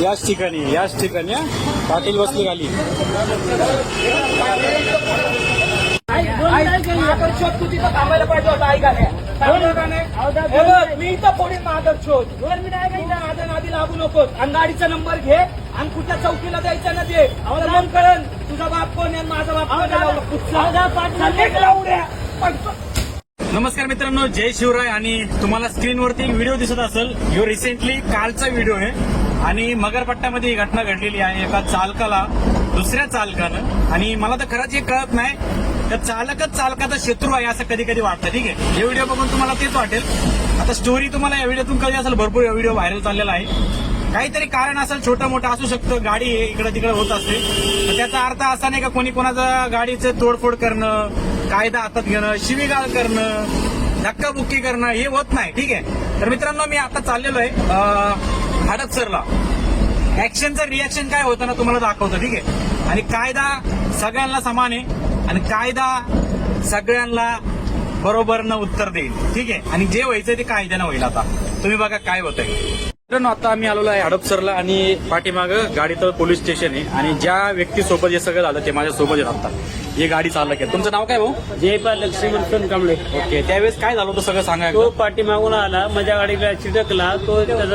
याच ठिकाणी हा. पाटील बसले खाली. शोध तू तिथं थांबायला पाहिजे होता. ऐका मी इथं फोडीन माझा शोध. 2 मिनिट ऐका. इथं माझ्या नादी लागू नकोस. आणि गाडीचा नंबर घे आणि कुठल्या चौकीला द्यायचा ना ते मन कळन. तुझा बाप कोण आहे माझा बाप कोण. नमस्कार मित्रांनो, जय शिवराय. आणि तुम्हाला स्क्रीनवरती एक व्हिडिओ दिसत असेल. ह्यो रिसेंटली कालचा व्हिडिओ आहे आणि मगरपट्ट्यामध्ये ही घटना घडलेली आहे. एका चालकाला दुसऱ्या चालकानं, आणि मला तर खरंच हे कळत नाही, तर चालकच चालकाचा शत्रू आहे असं कधी कधी वाटतं. ठीक आहे, हे व्हिडिओ बघून तुम्हाला तेच वाटेल. आता स्टोरी तुम्हाला या व्हिडिओतून कळली असेल. भरपूर व्हिडिओ व्हायरल चाललेला आहे. काहीतरी कारण असेल, छोटं मोठं असू शकतं. गाडी इकडे तिकडे होत असते, तर त्याचा अर्थ असा नाही का कोणी कोणाचा गाडीचं तोडफोड करणं, कायदा हातात घेणं, शिवीगाळ करणं, धक्काबुक्की करणं हे होत नाही. ठीक आहे, तर मित्रांनो मी आता चाललेलो आहे हडपसरला. ऍक्शनचं रिॲक्शन काय होतं ना तुम्हाला दाखवतं. ठीक आहे, आणि कायदा सगळ्यांना समान आहे आणि कायदा सगळ्यांना बरोबरनं उत्तर देईल. ठीक आहे, आणि जे व्हायचं ते कायद्यानं होईल. आता तुम्ही बघा काय होतंय. मित्रांनो आता आम्ही आलेलो आहे हडपसरला आणि पाठीमागं गाडीचं पोलीस स्टेशन आहे. आणि ज्या व्यक्तीसोबत हे सगळं झालं ते माझ्यासोबत येत आता. हे गाडी चालक आहे. तुमचं नाव काय भाऊ? जयपाल लक्ष्मण सोनकांबळे. ओके, त्यावेळेस काय झालं होतं सगळं सांगा. तो पाठीमागून आला, माझ्या गाडीला चिटकला. तो त्याचा